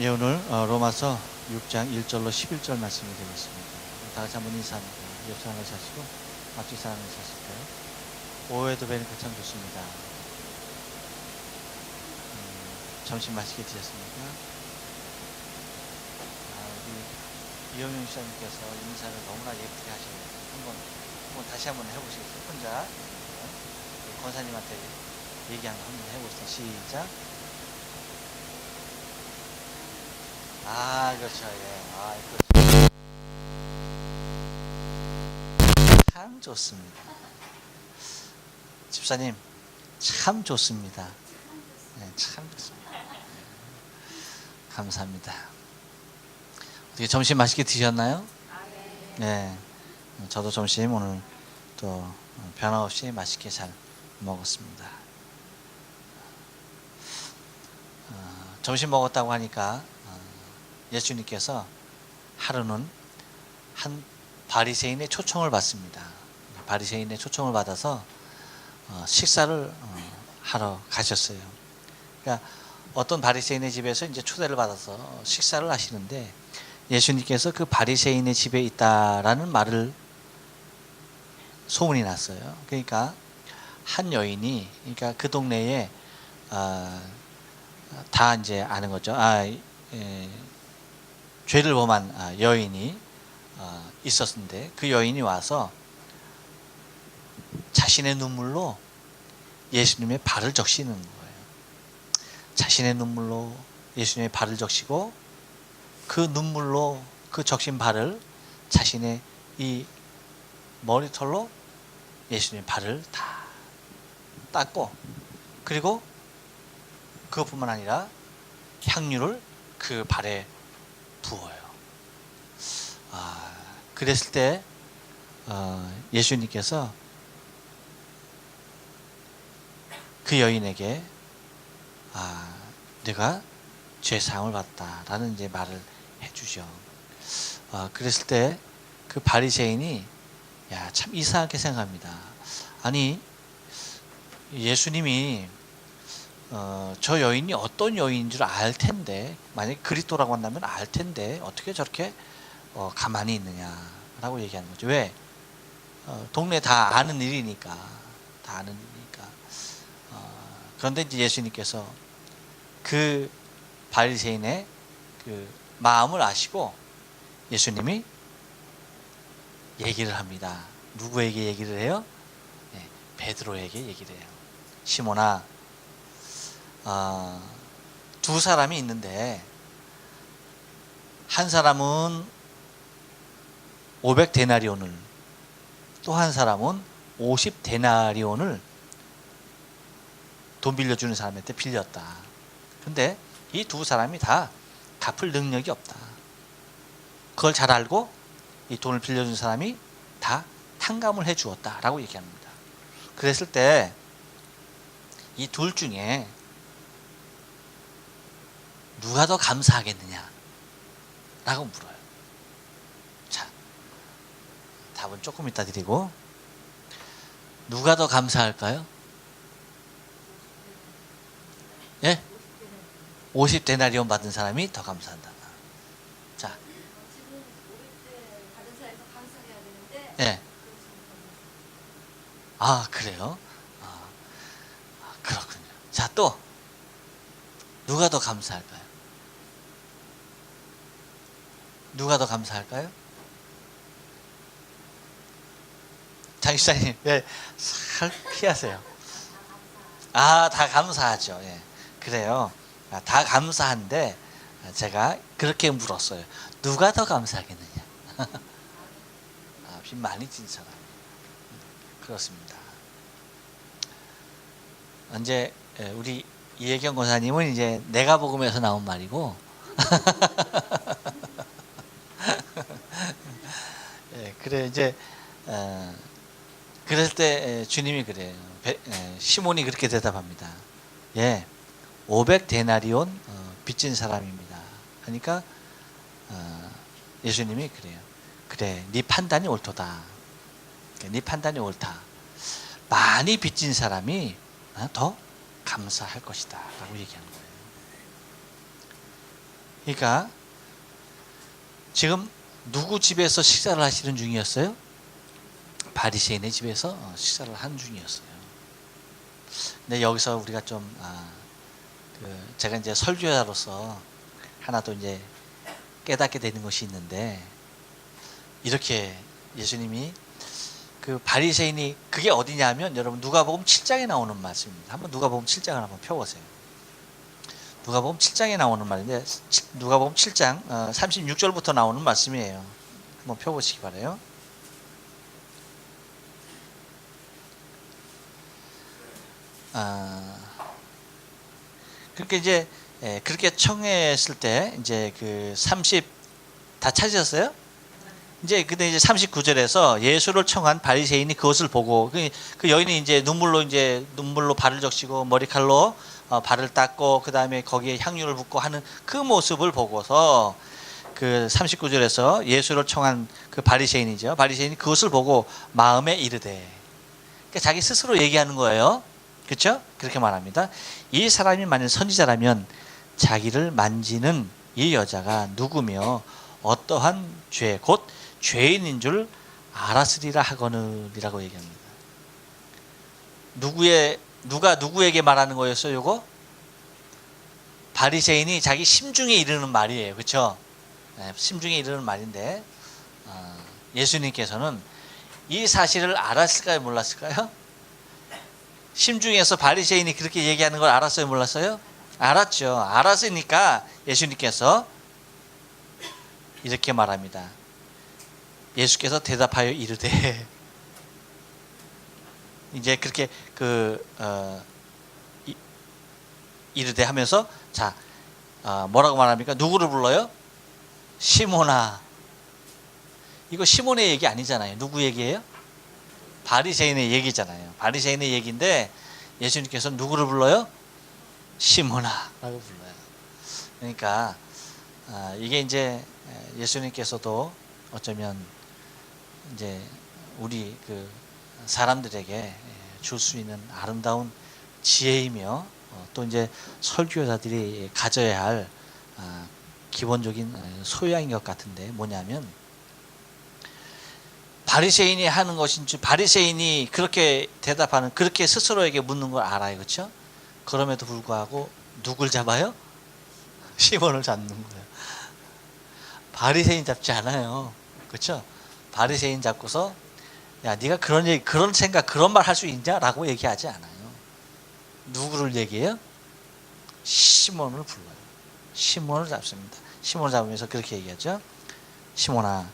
예, 오늘 로마서 6장 1절로 11절 말씀이 되겠습니다. 다 같이 한번 인사합니다. 옆 사람을 사시고 앞뒤 사람을 사실까요? 오후에도 뵈니까 참 좋습니다. 점심 맛있게 드셨습니까? 우리 이영윤 시장님께서 인사를 너무나 예쁘게 하시네요. 한번 다시 한번 해보시겠어요? 혼자 권사님한테 얘기한 거 한번 해보시죠. 시작. 그렇죠. 예. 그렇죠. 참 좋습니다. 집사님, 참 좋습니다. 네, 참 좋습니다. 감사합니다. 어떻게 점심 맛있게 드셨나요? 네. 저도 점심 오늘 또 변함없이 맛있게 잘 먹었습니다. 점심 먹었다고 하니까 예수님께서 하루는 한 바리새인의 초청을 받습니다. 바리새인의 초청을 받아서 식사를 하러 가셨어요. 그러니까 어떤 바리새인의 집에서 이제 초대를 받아서 식사를 하시는데 예수님께서 그 바리새인의 집에 있다라는 말을 소문이 났어요. 그러니까 한 여인이, 그러니까 그 동네에 다 이제 아는 거죠. 죄를 범한 여인이 있었는데 그 여인이 와서 자신의 눈물로 예수님의 발을 적시는 거예요. 자신의 눈물로 예수님의 발을 적시고 그 눈물로 그 적신 발을 자신의 이 머리털로 예수님의 발을 다 닦고, 그리고 그것뿐만 아니라 향유를 그 발에 부어요. 그랬을 때 예수님께서 그 여인에게 내가 죄 사함을 받다라는 이제 말을 해주죠. 그랬을 때 그 바리새인이 참 이상하게 생각합니다. 아니, 예수님이 저 여인이 어떤 여인인 줄 알 텐데, 만약에 그리스도라고 한다면 알 텐데 어떻게 저렇게 가만히 있느냐라고 얘기하는 거죠. 왜? 동네 다 아는 일이니까. 다 아는 일이니까. 그런데 이제 예수님께서 그 바리새인의 그 마음을 아시고 예수님이 얘기를 합니다. 누구에게 얘기를 해요? 네, 베드로에게 얘기를 해요. 시몬아, 두 사람이 있는데 한 사람은 500데나리온을, 또 한 사람은 50데나리온을 돈 빌려주는 사람한테 빌렸다. 근데 이 두 사람이 다 갚을 능력이 없다. 그걸 잘 알고 이 돈을 빌려준 사람이 다 탕감을 해 주었다라고 얘기합니다. 그랬을 때 이 둘 중에 누가 더 감사하겠느냐 라고 물어요. 자, 답은 조금 이따 드리고, 누가 더 감사할까요? 예? 50데나리온 받은 사람이 더 감사한다. 자, 예. 그래요? 그렇군요. 자, 또 누가 더 감사할까요? 누가 더 감사할까요? 장시장님, 왜 살 피하세요? 다 감사하죠. 예. 그래요. 다 감사한데 제가 그렇게 물었어요. 누가 더 감사하겠느냐? 빚 많이 진 사람. 그렇습니다. 이제 우리 이혜경 권사님은 이제 내가 복음에서 나온 말이고, 그래 이제 그럴 때 주님이 그래요. 시몬이 그렇게 대답합니다. 500데나리온 빚진 사람입니다. 하니까 예수님이 그래요. 그래, 네 판단이 옳도다. 네 판단이 옳다. 많이 빚진 사람이 더 감사할 것이다 라고 얘기하는 거예요. 그러니까 지금 누구 집에서 식사를 하시는 중이었어요? 바리새인의 집에서 식사를 하는 중이었어요. 근데 여기서 우리가 좀 제가 이제 설교자로서 하나 또 이제 깨닫게 되는 것이 있는데, 이렇게 예수님이 그 바리새인이, 그게 어디냐면 여러분 누가복음 7장에 나오는 말씀입니다. 한번 누가복음 7장을 한번 펴보세요. 누가복음 7장에 나오는 말인데, 누가복음 7장 36절부터 나오는 말씀이에요. 한번 펴보시기 바라요. 그렇게 이제 그렇게 청했을 때 이제 그 30 다 찾으셨어요? 이제 근데 이제 39절에서 예수를 청한 바리새인이 그것을 보고, 그 여인이 이제 눈물로 발을 적시고 머리칼로 발을 닦고 그 다음에 거기에 향유를 붓고 하는 그 모습을 보고서, 그 39절에서 예수를 청한 그 바리새인이죠. 바리새인이 그것을 보고 마음에 이르되, 그러니까 자기 스스로 얘기하는 거예요. 그렇죠? 그렇게 말합니다. 이 사람이 만일 선지자라면 자기를 만지는 이 여자가 누구며 어떠한 죄, 곧 죄인인 줄 알았으리라 하거늘이라고 얘기합니다. 누가 누구에게 말하는 거였어요? 요거 바리새인이 자기 심중에 이르는 말이에요. 그렇죠? 심중에 이르는 말인데, 예수님께서는 이 사실을 알았을까요? 몰랐을까요? 심중에서 바리새인이 그렇게 얘기하는 걸 알았어요? 몰랐어요? 알았죠. 알았으니까 예수님께서 이렇게 말합니다. 예수께서 대답하여 이르되, 이제 그렇게 이르되 하면서, 자, 뭐라고 말합니까? 누구를 불러요? 시몬아. 이거 시몬의 얘기 아니잖아요. 누구 얘기예요? 바리새인의 얘기잖아요. 바리새인의 얘기인데 예수님께서 누구를 불러요? 시몬아 라고 불러요. 그러니까 이게 이제 예수님께서도 어쩌면 이제 우리 그 사람들에게 줄 수 있는 아름다운 지혜이며, 또 이제 설교자들이 가져야 할 기본적인 소양인 것 같은데, 뭐냐면 바리새인이 하는 것인지, 바리새인이 그렇게 대답하는, 그렇게 스스로에게 묻는 걸 알아요. 그렇죠? 그럼에도 불구하고 누굴 잡아요? 시몬을 잡는 거예요. 바리새인 잡지 않아요. 그렇죠? 바리새인 잡고서 야, 네가 그런 생각, 그런 말 할 수 있냐라고 얘기하지 않아요. 누구를 얘기해요? 시몬을 불러요. 시몬을 잡습니다. 시몬을 잡으면서 그렇게 얘기하죠. 시몬아,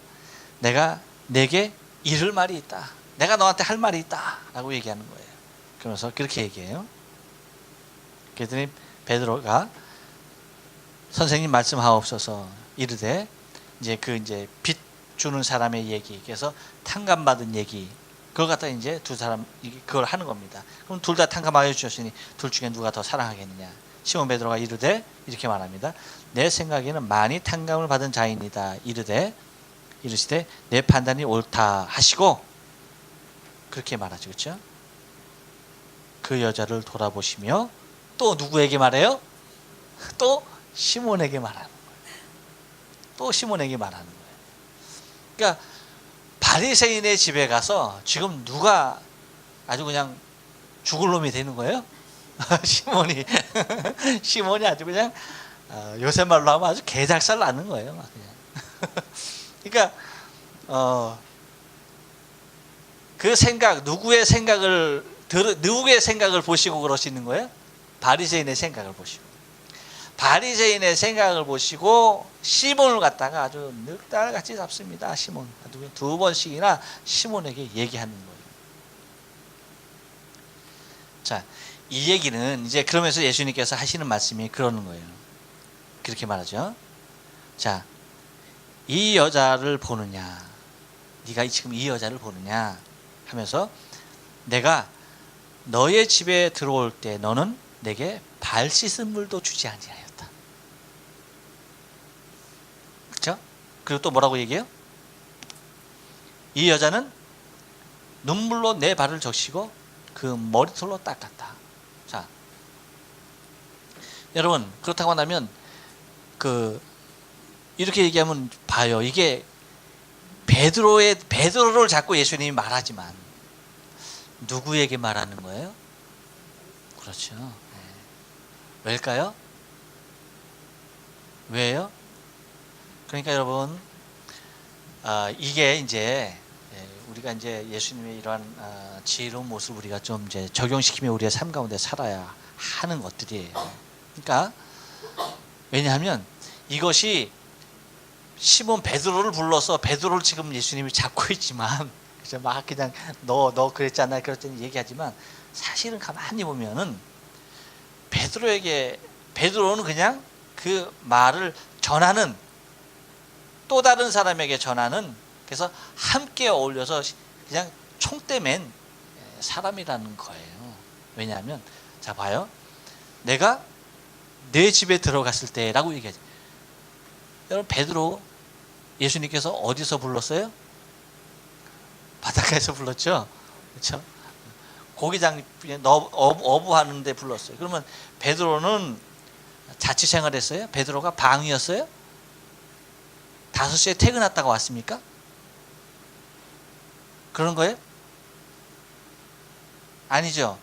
내가 내게 이를 말이 있다. 내가 너한테 할 말이 있다. 라고 얘기하는 거예요. 그러면서 그렇게 얘기해요. 그랬더니 베드로가 선생님 말씀하옵소서 이르되, 이제 빚 주는 사람의 얘기, 그래서 탕감받은 얘기, 그걸 갖다 이제 두 사람 그걸 하는 겁니다. 그럼 둘 다 탕감하여 주셨으니 둘 중에 누가 더 사랑하겠느냐? 시몬 베드로가 이르되 이렇게 말합니다. 내 생각에는 많이 탕감을 받은 자이니다. 이르시되 내 판단이 옳다 하시고, 그렇게 말하죠. 그렇죠? 그 여자를 돌아보시며 또 누구에게 말해요? 또 시몬에게 말하는 거예요. 또 시몬에게 말하는 거예요. 그러니까 바리새인의 집에 가서 지금 누가 아주 그냥 죽을 놈이 되는 거예요? 시몬이 아주 그냥 요새 말로 하면 아주 개작살 나는 거예요. 막 그냥. 그러니까 그 생각, 누구의 생각을 보시고 그러시는 거예요? 바리새인의 생각을 보시고. 바리새인의 생각을 보시고 시몬을 갖다가 아주 늑달같이 잡습니다. 시몬. 두 번씩이나 시몬에게 얘기하는 거예요. 자, 이 얘기는 이제 그러면서 예수님께서 하시는 말씀이 그러는 거예요. 그렇게 말하죠. 자, 이 여자를 보느냐, 네가 지금 이 여자를 보느냐 하면서, 내가 너의 집에 들어올 때 너는 내게 발 씻은 물도 주지 아니하였다. 그렇죠? 그리고 또 뭐라고 얘기해요? 이 여자는 눈물로 내 발을 적시고 그 머리털로 닦았다. 자, 여러분, 그렇다고 한다면 그 이렇게 얘기하면 봐요. 이게 베드로를 자꾸 예수님이 말하지만 누구에게 말하는 거예요? 그렇죠. 네. 왜일까요? 왜요? 그러니까 여러분, 이게 이제 우리가 이제 예수님의 이러한 지혜로운 모습을 우리가 좀 이제 적용시키며 우리의 삶 가운데 살아야 하는 것들이에요. 그러니까 왜냐하면 이것이 시몬 베드로를 불러서 베드로를 지금 예수님이 잡고 있지만 막 그냥 너 그랬잖아 그랬더니 얘기하지만 사실은 가만히 보면은 베드로는 그냥 그 말을 전하는 또 다른 사람에게 전하는 그래서 함께 어울려서 그냥 총대 맨 사람이라는 거예요. 왜냐하면 자 봐요. 내가 내 집에 들어갔을 때라고 얘기하죠. 여러분 베드로 예수님께서 어디서 불렀어요? 바닷가에서 불렀죠. 그렇죠? 고기장 어부하는 데 불렀어요. 그러면 베드로는 자취생활했어요? 베드로가 방위였어요? 5시에 퇴근했다가 왔습니까? 그런 거예요? 아니죠.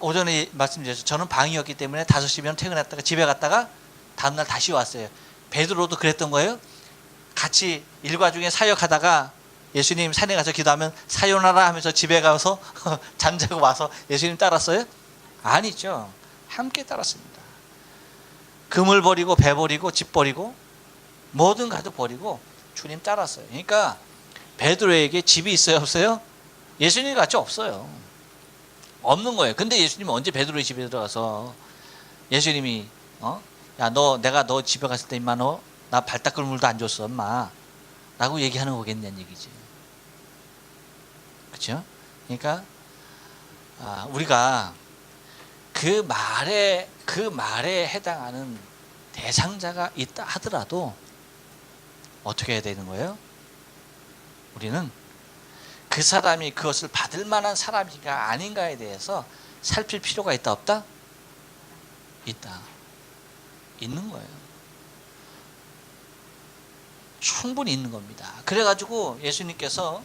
오전에 말씀드렸죠. 저는 방위였기 때문에 5시면 퇴근했다가 집에 갔다가 다음날 다시 왔어요. 베드로도 그랬던 거예요? 같이 일과 중에 사역하다가 예수님 산에 가서 기도하면 사요나라 하면서 집에 가서 잠자고 와서 예수님 따랐어요? 아니죠. 함께 따랐습니다. 금을 버리고 배 버리고 집 버리고 모든 가족 버리고 주님 따랐어요. 그러니까 베드로에게 집이 있어요 없어요? 예수님 같이 없어요. 없는 거예요. 근데 예수님은 언제 베드로의 집에 들어가서 예수님이 야 내가 너 집에 갔을 때 임마 나 발 닦을 물도 안 줬어 엄마 라고 얘기하는 거겠냐는 얘기지. 그렇죠? 그러니까 우리가 그 말에 해당하는 대상자가 있다 하더라도 어떻게 해야 되는 거예요? 우리는 그 사람이 그것을 받을 만한 사람인가 아닌가에 대해서 살필 필요가 있다 없다? 있다. 있는 거예요. 충분히 있는 겁니다. 그래가지고 예수님께서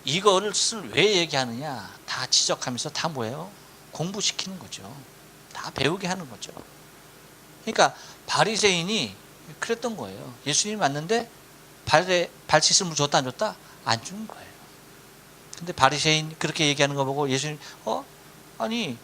이것을 왜 얘기하느냐 다 지적하면서 다 뭐예요? 공부시키는 거죠. 다 배우게 하는 거죠. 그러니까 바리새인이 그랬던 거예요. 예수님이 맞는데 발 씻을 물 줬다 안 줬다? 안 주는 거예요. 근데 바리새인 그렇게 얘기하는 거 보고 예수님 아니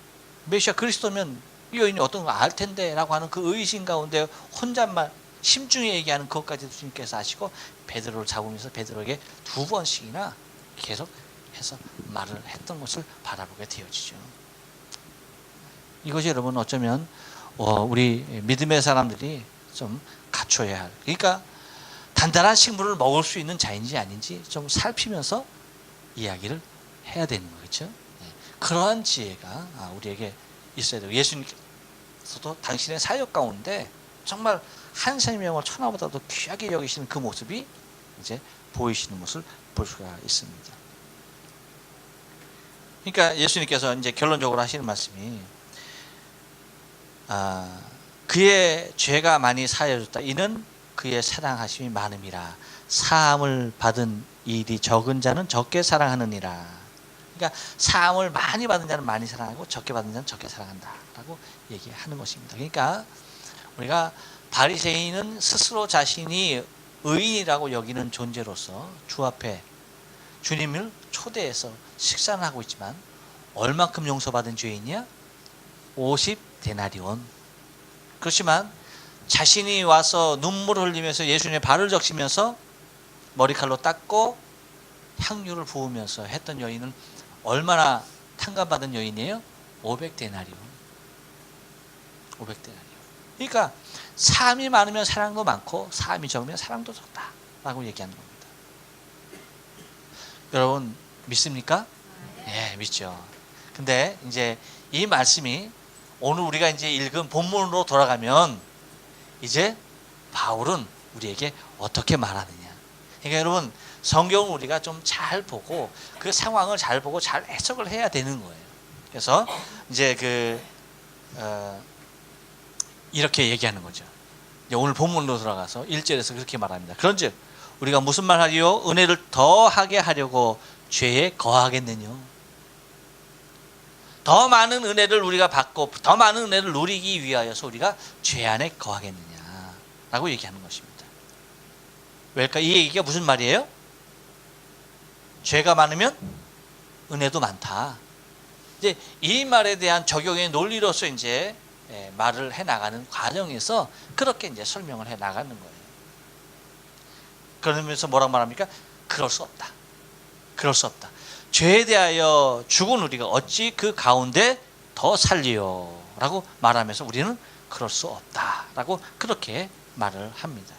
메시아 그리스도면 이 여인이 어떤 거 알 텐데 라고 하는 그 의심 가운데 혼잣말 심중에 얘기하는 그것까지도 주님께서 아시고 베드로를 잡으면서 베드로에게 2번씩이나 계속 해서 말을 했던 것을 바라보게 되어지죠. 이것이 여러분 어쩌면 우리 믿음의 사람들이 좀 갖춰야 할, 그러니까 단단한 식물을 먹을 수 있는 자인지 아닌지 좀 살피면서 이야기를 해야 되는 거겠죠. 네. 그러한 지혜가 우리에게 있어야 돼요. 예수님께서도 당신의 사역 가운데 정말 한 생명을 천하보다도 귀하게 여기시는 그 모습이 이제 보이시는 것을 볼 수가 있습니다. 그러니까 예수님께서 이제 결론적으로 하시는 말씀이 그의 죄가 많이 사해졌다. 이는 그의 사랑하심이 많음이라. 사함을 받은 일이 적은 자는 적게 사랑하느니라. 그러니까 사함을 많이 받은 자는 많이 사랑하고 적게 받은 자는 적게 사랑한다라고 얘기하는 것입니다. 그러니까 우리가 바리새인은 스스로 자신이 의인이라고 여기는 존재로서 주 앞에 주님을 초대해서 식사를 하고 있지만 얼마큼 용서받은 죄인이야? 50데나리온. 그렇지만 자신이 와서 눈물을 흘리면서 예수님의 발을 적시면서 머리칼로 닦고 향유를 부으면서 했던 여인은 얼마나 탕감받은 여인이에요? 500데나리온. 500데나리온. 그러니까 사함이 많으면 사랑도 많고 사함이 적으면 사랑도 적다라고 얘기하는 겁니다. 여러분 믿습니까? 네, 믿죠. 근데 이제 이 말씀이 오늘 우리가 이제 읽은 본문으로 돌아가면 이제 바울은 우리에게 어떻게 말하느냐. 그러니까 여러분 성경을 우리가 좀 잘 보고 그 상황을 잘 보고 잘 해석을 해야 되는 거예요. 그래서 이제 이렇게 얘기하는 거죠. 오늘 본문으로 들어가서 1절에서 그렇게 말합니다. 그런즉 우리가 무슨 말 하리요? 은혜를 더하게 하려고 죄에 거하겠느냐? 더 많은 은혜를 우리가 받고 더 많은 은혜를 누리기 위하여서 우리가 죄 안에 거하겠느냐? 라고 얘기하는 것입니다. 왜일까? 이 얘기가 무슨 말이에요? 죄가 많으면 은혜도 많다. 이제 이 말에 대한 적용의 논리로서 이제 말을 해 나가는 과정에서 그렇게 이제 설명을 해 나가는 거예요. 그러면서 뭐라고 말합니까? 그럴 수 없다. 그럴 수 없다. 죄에 대하여 죽은 우리가 어찌 그 가운데 더 살리요? 라고 말하면서 우리는 그럴 수 없다. 라고 그렇게 말을 합니다.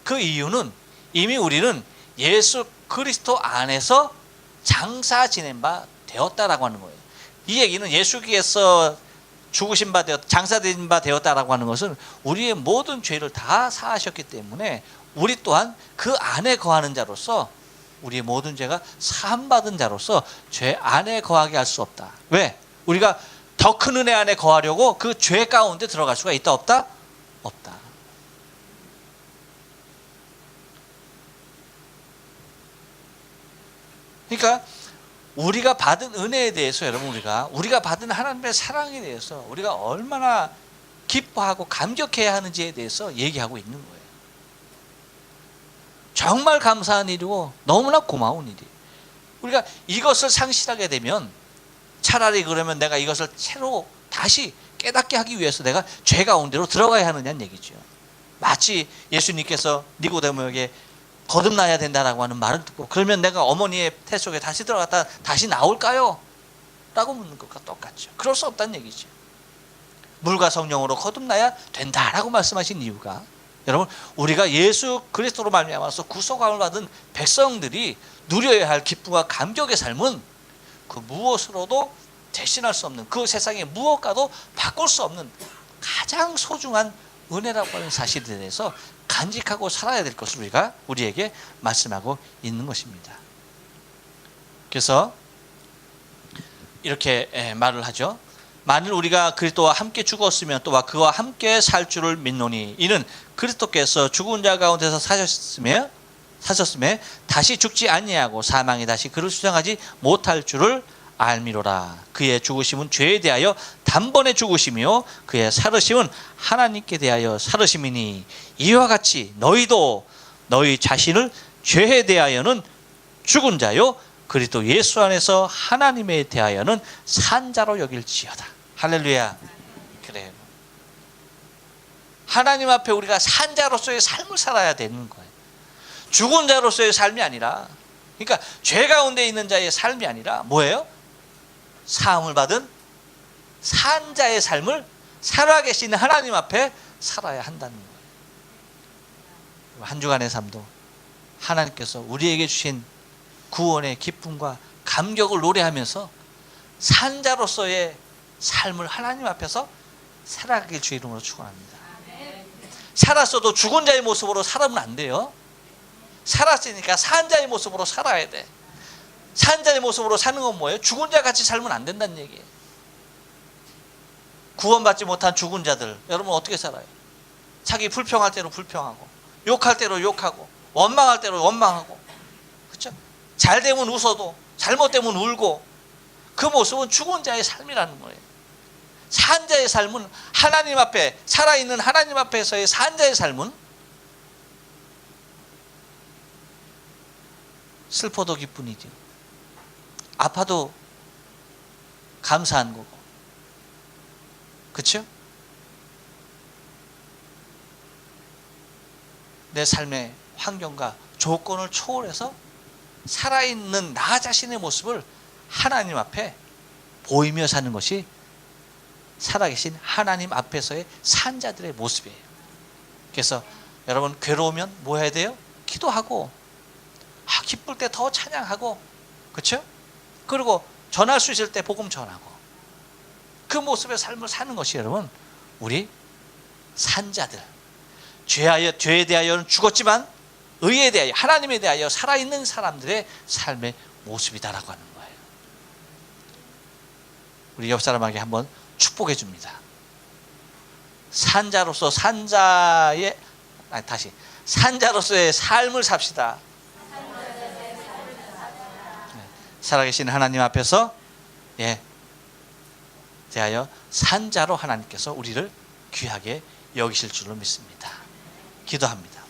그 이유는 이미 우리는 예수 그리스도 안에서 장사 지낸 바 되었다라고 하는 거예요. 이 얘기는 예수께서 죽으신 바 되었다, 장사된 바 되었다라고 하는 것은 우리의 모든 죄를 다 사하셨기 때문에 우리 또한 그 안에 거하는 자로서 우리의 모든 죄가 사함받은 자로서 죄 안에 거하게 할 수 없다. 왜? 우리가 더 큰 은혜 안에 거하려고 그 죄 가운데 들어갈 수가 있다 없다? 없다. 그러니까 우리가 받은 은혜에 대해서 여러분 우리가 받은 하나님의 사랑에 대해서 우리가 얼마나 기뻐하고 감격해야 하는지에 대해서 얘기하고 있는 거예요. 정말 감사한 일이고 너무나 고마운 일이에요. 우리가 이것을 상실하게 되면 차라리 그러면 내가 이것을 새로 다시 깨닫게 하기 위해서 내가 죄 가운데로 들어가야 하느냐는 얘기죠. 마치 예수님께서 니고데모에게 거듭나야 된다라고 하는 말을 듣고 그러면 내가 어머니의 태 속에 다시 들어갔다 다시 나올까요? 라고 묻는 것과 똑같죠. 그럴 수 없다는 얘기죠. 물과 성령으로 거듭나야 된다라고 말씀하신 이유가 여러분 우리가 예수 그리스도로 말미암아서 구속함을 받은 백성들이 누려야 할 기쁨과 감격의 삶은 그 무엇으로도 대신할 수 없는 그 세상의 무엇과도 바꿀 수 없는 가장 소중한 은혜라고 하는 사실에 대해서 간직하고 살아야 될 것을 우리에게 말씀하고 있는 것입니다. 그래서 이렇게 말을 하죠. 만일 우리가 그리스도와 함께 죽었으면 또한 그와 함께 살 줄을 믿노니 이는 그리스도께서 죽은 자 가운데서 사셨음에 다시 죽지 아니하고 사망이 다시 그를 수장하지 못할 줄을 알미로라. 그의 죽으심은 죄에 대하여 단번에 죽으심이요 그의 살으심은 하나님께 대하여 살으심이니 이와 같이 너희도 너희 자신을 죄에 대하여는 죽은 자요 그리스도 예수 안에서 하나님에 대하여는 산 자로 여길지어다. 할렐루야. 그래요. 하나님 앞에 우리가 산 자로서의 삶을 살아야 되는 거예요. 죽은 자로서의 삶이 아니라, 그러니까 죄 가운데 있는 자의 삶이 아니라 뭐예요? 사함을 받은 산 자의 삶을 살아계시는 하나님 앞에 살아야 한다는 거예요. 한 주간의 삶도 하나님께서 우리에게 주신 구원의 기쁨과 감격을 노래하면서 산자로서의 삶을 하나님 앞에서 살아가길 주 이름으로 축원합니다. 살았어도 죽은 자의 모습으로 살아면 안 돼요. 살았으니까 산자의 모습으로 살아야 돼. 산자의 모습으로 사는 건 뭐예요? 죽은 자 같이 살면 안 된다는 얘기예요. 구원받지 못한 죽은 자들 여러분 어떻게 살아요? 자기 불평할 때로 불평하고 욕할 때로 욕하고 원망할 때로 원망하고, 그렇죠? 잘 되면 웃어도 잘못되면 울고, 그 모습은 죽은 자의 삶이라는 거예요. 산자의 삶은 하나님 앞에 살아있는 하나님 앞에서의 산자의 삶은 슬퍼도 기쁜이죠. 아파도 감사한 거고, 그렇죠? 내 삶의 환경과 조건을 초월해서 살아있는 나 자신의 모습을 하나님 앞에 보이며 사는 것이 살아계신 하나님 앞에서의 산자들의 모습이에요. 그래서 여러분 괴로우면 뭐 해야 돼요? 기도하고, 기쁠 때 더 찬양하고, 그렇죠? 그리고 전할 수 있을 때 복음 전하고, 그 모습의 삶을 사는 것이 여러분 우리 산자들, 죄에 대하여는 죽었지만 의에 대하여 하나님에 대하여 살아있는 사람들의 삶의 모습이다라고 하는 거예요. 우리 옆 사람에게 한번 축복해 줍니다. 산자로서의 삶을 삽시다. 살아계신 하나님 앞에서 대하여 산자로 하나님께서 우리를 귀하게 여기실 줄로 믿습니다. 기도합니다.